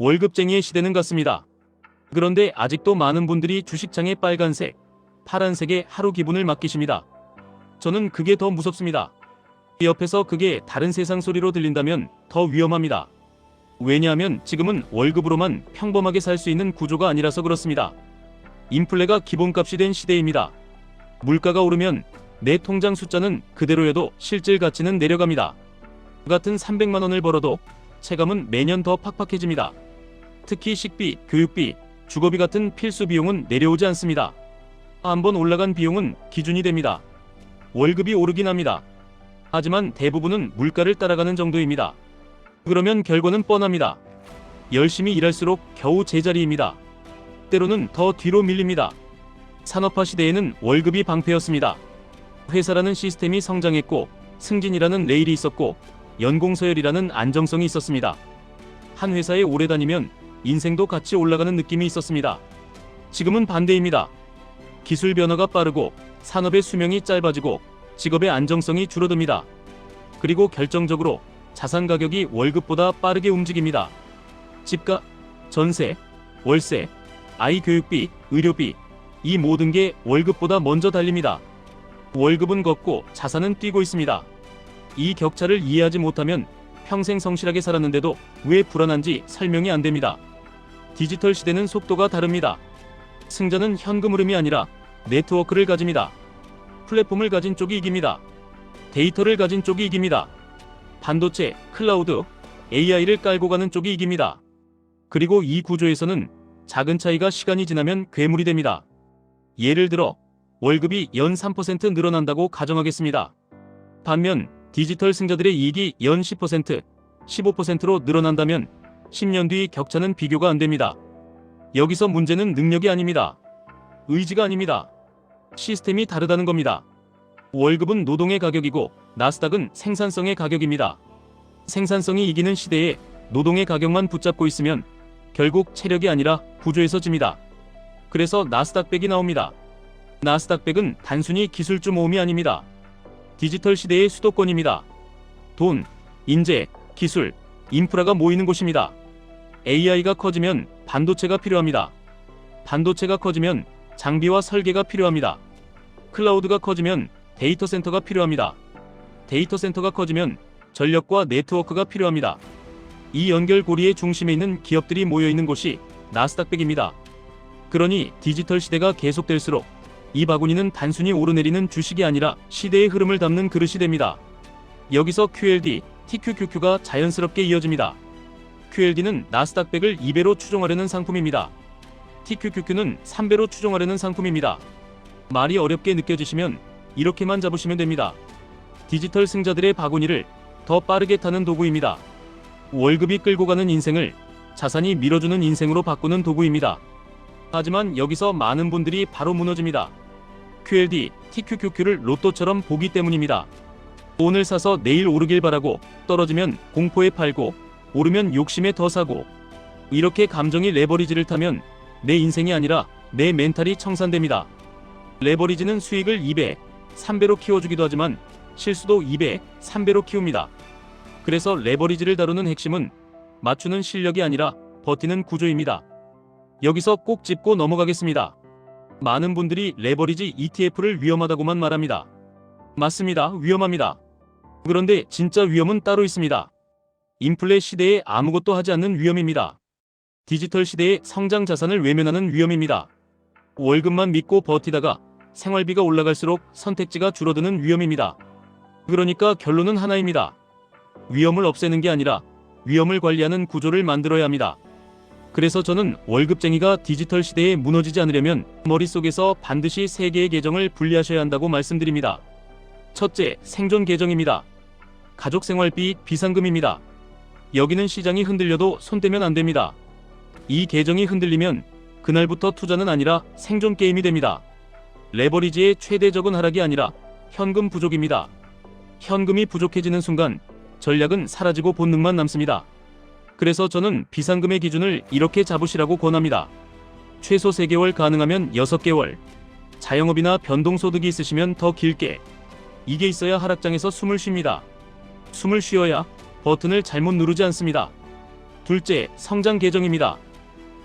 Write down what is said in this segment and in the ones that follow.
월급쟁이의 시대는 같습니다. 그런데 아직도 많은 분들이 주식창에 빨간색, 파란색의 하루 기분을 맡기십니다. 저는 그게 더 무섭습니다. 옆에서 그게 다른 세상 소리로 들린다면 더 위험합니다. 왜냐하면 지금은 월급으로만 평범하게 살 수 있는 구조가 아니라서 그렇습니다. 인플레가 기본값이 된 시대입니다. 물가가 오르면 내 통장 숫자는 그대로여도 실질 가치는 내려갑니다. 같은 300만 원을 벌어도 체감은 매년 더 팍팍해집니다. 특히 식비, 교육비, 주거비 같은 필수 비용은 내려오지 않습니다. 한번 올라간 비용은 기준이 됩니다. 월급이 오르긴 합니다. 하지만 대부분은 물가를 따라가는 정도입니다. 그러면 결과는 뻔합니다. 열심히 일할수록 겨우 제자리입니다. 때로는 더 뒤로 밀립니다. 산업화 시대에는 월급이 방패였습니다. 회사라는 시스템이 성장했고 승진이라는 레일이 있었고 연공 서열이라는 안정성이 있었습니다. 한 회사에 오래 다니면 인생도 같이 올라가는 느낌이 있었습니다. 지금은 반대입니다. 기술 변화가 빠르고 산업의 수명이 짧아지고 직업의 안정성이 줄어듭니다. 그리고 결정적으로 자산 가격이 월급보다 빠르게 움직입니다. 집값, 전세, 월세, 아이 교육비, 의료비, 이 모든 게 월급보다 먼저 달립니다. 월급은 걷고 자산은 뛰고 있습니다. 이 격차를 이해하지 못하면 평생 성실하게 살았는데도 왜 불안한지 설명이 안 됩니다. 디지털 시대는 속도가 다릅니다. 승자는 현금 흐름이 아니라 네트워크를 가집니다. 플랫폼을 가진 쪽이 이깁니다. 데이터를 가진 쪽이 이깁니다. 반도체, 클라우드, AI를 깔고 가는 쪽이 이깁니다. 그리고 이 구조에서는 작은 차이가 시간이 지나면 괴물이 됩니다. 예를 들어 월급이 연 3% 늘어난다고 가정하겠습니다. 반면 디지털 승자들의 이익이 연 10%, 15%로 늘어난다면 10년 뒤 격차는 비교가 안 됩니다. 여기서 문제는 능력이 아닙니다. 의지가 아닙니다. 시스템이 다르다는 겁니다. 월급은 노동의 가격이고 나스닥은 생산성의 가격입니다. 생산성이 이기는 시대에 노동의 가격만 붙잡고 있으면 결국 체력이 아니라 구조에서 집니다. 그래서 나스닥백이 나옵니다. 나스닥백은 단순히 기술주 모음이 아닙니다. 디지털 시대의 수도권입니다. 돈, 인재, 기술, 인프라가 모이는 곳입니다. AI가 커지면 반도체가 필요합니다. 반도체가 커지면 장비와 설계가 필요합니다. 클라우드가 커지면 데이터 센터가 필요합니다. 데이터 센터가 커지면 전력과 네트워크가 필요합니다. 이 연결고리의 중심에 있는 기업들이 모여있는 곳이 나스닥백입니다. 그러니 디지털 시대가 계속될수록 이 바구니는 단순히 오르내리는 주식이 아니라 시대의 흐름을 담는 그릇이 됩니다. 여기서 QLD, TQQQ가 자연스럽게 이어집니다. QLD는 나스닥백을 2배로 추종하려는 상품입니다. TQQQ는 3배로 추종하려는 상품입니다. 말이 어렵게 느껴지시면 이렇게만 잡으시면 됩니다. 디지털 승자들의 바구니를 더 빠르게 타는 도구입니다. 월급이 끌고 가는 인생을 자산이 밀어주는 인생으로 바꾸는 도구입니다. 하지만 여기서 많은 분들이 바로 무너집니다. QLD, TQQQ를 로또처럼 보기 때문입니다. 오늘 사서 내일 오르길 바라고 떨어지면 공포에 팔고 오르면 욕심에 더 사고 이렇게 감정이 레버리지를 타면 내 인생이 아니라 내 멘탈이 청산됩니다. 레버리지는 수익을 2배, 3배로 키워주기도 하지만 실수도 2배, 3배로 키웁니다. 그래서 레버리지를 다루는 핵심은 맞추는 실력이 아니라 버티는 구조입니다. 여기서 꼭 짚고 넘어가겠습니다. 많은 분들이 레버리지 ETF를 위험하다고만 말합니다. 맞습니다. 위험합니다. 그런데 진짜 위험은 따로 있습니다. 인플레 시대에 아무것도 하지 않는 위험입니다. 디지털 시대에 성장 자산을 외면하는 위험입니다. 월급만 믿고 버티다가 생활비가 올라갈수록 선택지가 줄어드는 위험입니다. 그러니까 결론은 하나입니다. 위험을 없애는 게 아니라 위험을 관리하는 구조를 만들어야 합니다. 그래서 저는 월급쟁이가 디지털 시대에 무너지지 않으려면 머릿속에서 반드시 3개의 계정을 분리하셔야 한다고 말씀드립니다. 첫째, 생존 계정입니다. 가족 생활비, 비상금입니다. 여기는 시장이 흔들려도 손대면 안 됩니다. 이 계정이 흔들리면 그날부터 투자는 아니라 생존 게임이 됩니다. 레버리지의 최대적은 하락이 아니라 현금 부족입니다. 현금이 부족해지는 순간 전략은 사라지고 본능만 남습니다. 그래서 저는 비상금의 기준을 이렇게 잡으시라고 권합니다. 최소 3개월, 가능하면 6개월. 자영업이나 변동소득이 있으시면 더 길게. 이게 있어야 하락장에서 숨을 쉽니다. 숨을 쉬어야 버튼을 잘못 누르지 않습니다. 둘째, 성장 계정입니다.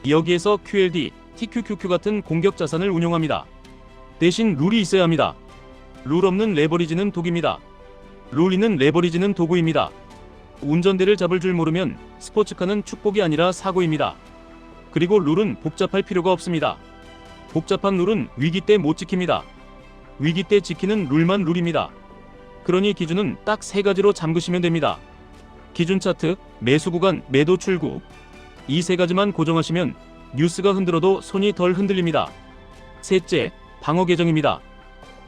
여기에서 QLD, TQQQ 같은 공격 자산을 운용합니다. 대신 룰이 있어야 합니다. 룰 없는 레버리지는 독입니다. 룰 있는 레버리지는 도구입니다. 운전대를 잡을 줄 모르면 스포츠카는 축복이 아니라 사고입니다. 그리고 룰은 복잡할 필요가 없습니다. 복잡한 룰은 위기 때 못 지킵니다. 위기 때 지키는 룰만 룰입니다. 그러니 기준은 딱 3가지로 잠그시면 됩니다. 기준 차트, 매수 구간, 매도 출구. 이 3가지만 고정하시면 뉴스가 흔들어도 손이 덜 흔들립니다. 셋째, 방어 계정입니다.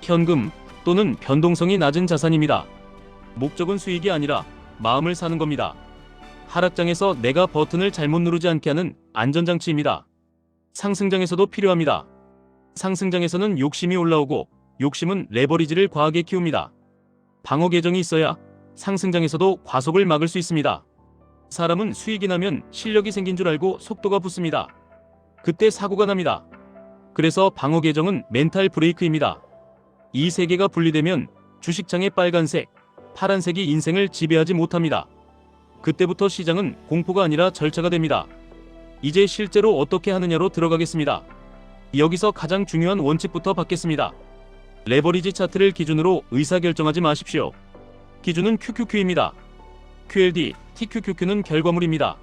현금 또는 변동성이 낮은 자산입니다. 목적은 수익이 아니라 마음을 사는 겁니다. 하락장에서 내가 버튼을 잘못 누르지 않게 하는 안전장치입니다. 상승장에서도 필요합니다. 상승장에서는 욕심이 올라오고 욕심은 레버리지를 과하게 키웁니다. 방어 계정이 있어야 상승장에서도 과속을 막을 수 있습니다. 사람은 수익이 나면 실력이 생긴 줄 알고 속도가 붙습니다. 그때 사고가 납니다. 그래서 방어 계정은 멘탈 브레이크입니다. 이 3개가 분리되면 주식창의 빨간색, 파란색이 인생을 지배하지 못합니다. 그때부터 시장은 공포가 아니라 절차가 됩니다. 이제 실제로 어떻게 하느냐로 들어가겠습니다. 여기서 가장 중요한 원칙부터 받겠습니다. 레버리지 차트를 기준으로 의사결정하지 마십시오. 기준은 QQQ입니다. QLD, TQQQ는 결과물입니다.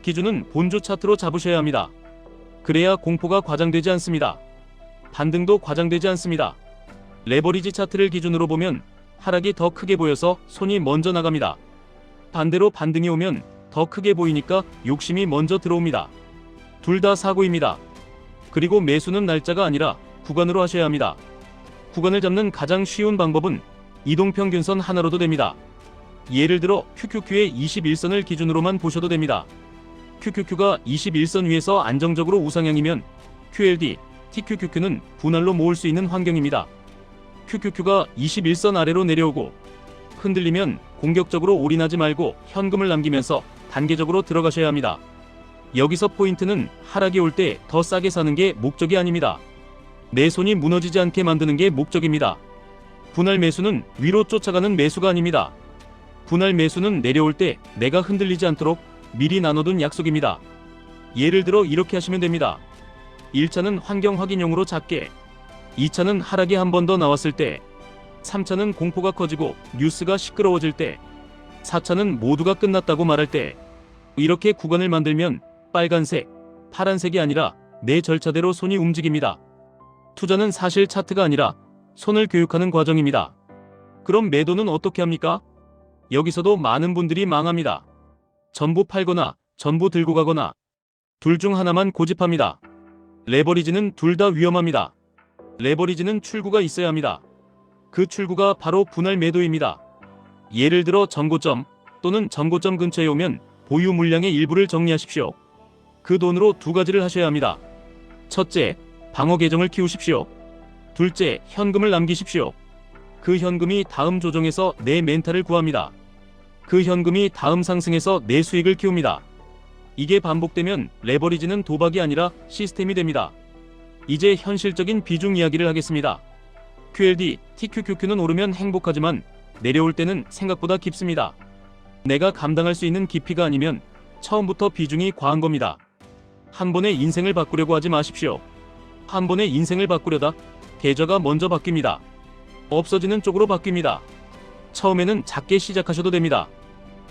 기준은 본주 차트로 잡으셔야 합니다. 그래야 공포가 과장되지 않습니다. 반등도 과장되지 않습니다. 레버리지 차트를 기준으로 보면 하락이 더 크게 보여서 손이 먼저 나갑니다. 반대로 반등이 오면 더 크게 보이니까 욕심이 먼저 들어옵니다. 둘 다 사고입니다. 그리고 매수는 날짜가 아니라 구간으로 하셔야 합니다. 구간을 잡는 가장 쉬운 방법은 이동평균선 하나로도 됩니다. 예를 들어 QQQ의 21선을 기준으로만 보셔도 됩니다. QQQ가 21선 위에서 안정적으로 우상향이면 QLD, TQQQ는 분할로 모을 수 있는 환경입니다. QQQ가 21선 아래로 내려오고 흔들리면 공격적으로 올인하지 말고 현금을 남기면서 단계적으로 들어가셔야 합니다. 여기서 포인트는 하락이 올 때 더 싸게 사는 게 목적이 아닙니다. 내 손이 무너지지 않게 만드는 게 목적입니다. 분할 매수는 위로 쫓아가는 매수가 아닙니다. 분할 매수는 내려올 때 내가 흔들리지 않도록 미리 나눠둔 약속입니다. 예를 들어 이렇게 하시면 됩니다. 1차는 환경 확인용으로 작게, 2차는 하락이 한 번 더 나왔을 때, 3차는 공포가 커지고 뉴스가 시끄러워질 때, 4차는 모두가 끝났다고 말할 때. 이렇게 구간을 만들면 빨간색, 파란색이 아니라 내 절차대로 손이 움직입니다. 투자는 사실 차트가 아니라 손을 교육하는 과정입니다. 그럼 매도는 어떻게 합니까? 여기서도 많은 분들이 망합니다. 전부 팔거나 전부 들고 가거나 둘 중 하나만 고집합니다. 레버리지는 둘 다 위험합니다. 레버리지는 출구가 있어야 합니다. 그 출구가 바로 분할 매도입니다. 예를 들어 전고점 또는 전고점 근처에 오면 보유 물량의 일부를 정리하십시오. 그 돈으로 2가지를 하셔야 합니다. 첫째, 방어 계정을 키우십시오. 둘째, 현금을 남기십시오. 그 현금이 다음 조정에서 내 멘탈을 구합니다. 그 현금이 다음 상승에서 내 수익을 키웁니다. 이게 반복되면 레버리지는 도박이 아니라 시스템이 됩니다. 이제 현실적인 비중 이야기를 하겠습니다. QLD, TQQQ는 오르면 행복하지만 내려올 때는 생각보다 깊습니다. 내가 감당할 수 있는 깊이가 아니면 처음부터 비중이 과한 겁니다. 한 번에 인생을 바꾸려고 하지 마십시오. 한 번에 인생을 바꾸려다 계좌가 먼저 바뀝니다. 없어지는 쪽으로 바뀝니다. 처음에는 작게 시작하셔도 됩니다.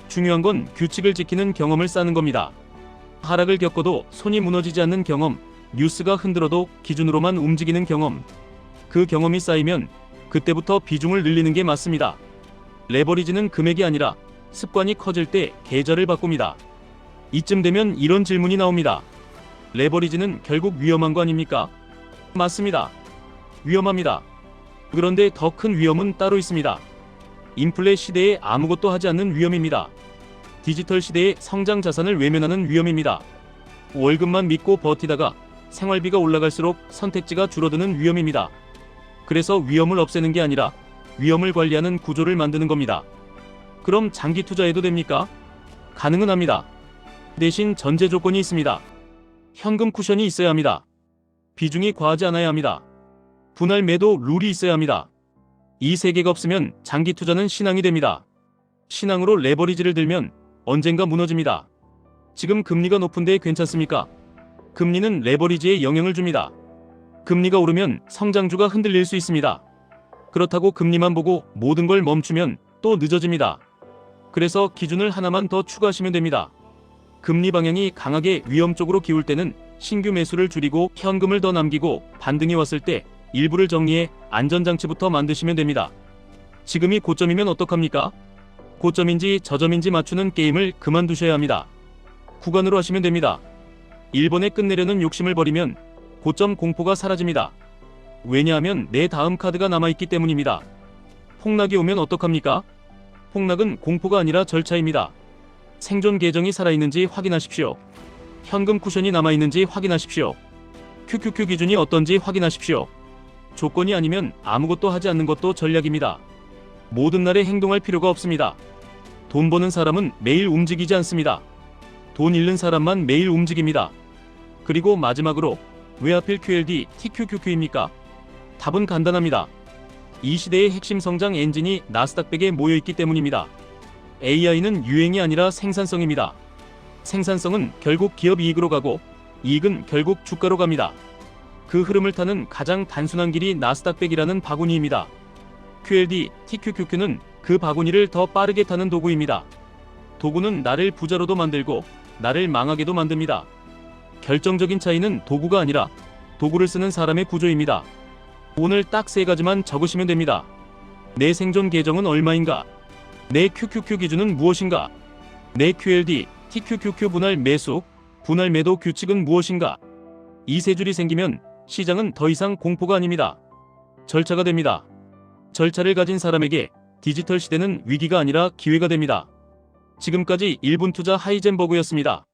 중요한 건 규칙을 지키는 경험을 쌓는 겁니다. 하락을 겪어도 손이 무너지지 않는 경험, 뉴스가 흔들어도 기준으로만 움직이는 경험. 그 경험이 쌓이면 그때부터 비중을 늘리는 게 맞습니다. 레버리지는 금액이 아니라 습관이 커질 때 계좌를 바꿉니다. 이쯤 되면 이런 질문이 나옵니다. 레버리지는 결국 위험한 거 아닙니까? 맞습니다. 위험합니다. 그런데 더 큰 위험은 따로 있습니다. 인플레 시대에 아무것도 하지 않는 위험입니다. 디지털 시대에 성장 자산을 외면하는 위험입니다. 월급만 믿고 버티다가 생활비가 올라갈수록 선택지가 줄어드는 위험입니다. 그래서 위험을 없애는 게 아니라 위험을 관리하는 구조를 만드는 겁니다. 그럼 장기 투자해도 됩니까? 가능은 합니다. 대신 전제 조건이 있습니다. 현금 쿠션이 있어야 합니다. 비중이 과하지 않아야 합니다. 분할 매도 룰이 있어야 합니다. 이 3개가 없으면 장기 투자는 신앙이 됩니다. 신앙으로 레버리지를 들면 언젠가 무너집니다. 지금 금리가 높은데 괜찮습니까? 금리는 레버리지에 영향을 줍니다. 금리가 오르면 성장주가 흔들릴 수 있습니다. 그렇다고 금리만 보고 모든 걸 멈추면 또 늦어집니다. 그래서 기준을 하나만 더 추가하시면 됩니다. 금리 방향이 강하게 위험 쪽으로 기울 때는 신규 매수를 줄이고 현금을 더 남기고 반등이 왔을 때 일부를 정리해 안전장치부터 만드시면 됩니다. 지금이 고점이면 어떡합니까? 고점인지 저점인지 맞추는 게임을 그만두셔야 합니다. 구간으로 하시면 됩니다. 1번에 끝내려는 욕심을 버리면 고점 공포가 사라집니다. 왜냐하면 내 다음 카드가 남아있기 때문입니다. 폭락이 오면 어떡합니까? 폭락은 공포가 아니라 절차입니다. 생존 계정이 살아있는지 확인하십시오. 현금 쿠션이 남아있는지 확인하십시오. QQQ 기준이 어떤지 확인하십시오. 조건이 아니면 아무것도 하지 않는 것도 전략입니다. 모든 날에 행동할 필요가 없습니다. 돈 버는 사람은 매일 움직이지 않습니다. 돈 잃는 사람만 매일 움직입니다. 그리고 마지막으로 왜 하필 QLD, TQQQ입니까? 답은 간단합니다. 이 시대의 핵심 성장 엔진이 나스닥백에 모여있기 때문입니다. AI는 유행이 아니라 생산성입니다. 생산성은 결국 기업 이익으로 가고 이익은 결국 주가로 갑니다. 그 흐름을 타는 가장 단순한 길이 나스닥백이라는 바구니입니다. QLD, TQQQ는 그 바구니를 더 빠르게 타는 도구입니다. 도구는 나를 부자로도 만들고 나를 망하게도 만듭니다. 결정적인 차이는 도구가 아니라 도구를 쓰는 사람의 구조입니다. 오늘 딱 3가지만 적으시면 됩니다. 내 생존 계정은 얼마인가? 내 QQQ 기준은 무엇인가? 내 QLD, TQQQ 분할 매수, 분할 매도 규칙은 무엇인가? 이 3줄이 생기면 시장은 더 이상 공포가 아닙니다. 절차가 됩니다. 절차를 가진 사람에게 디지털 시대는 위기가 아니라 기회가 됩니다. 지금까지 1분 투자 하이젠버그였습니다.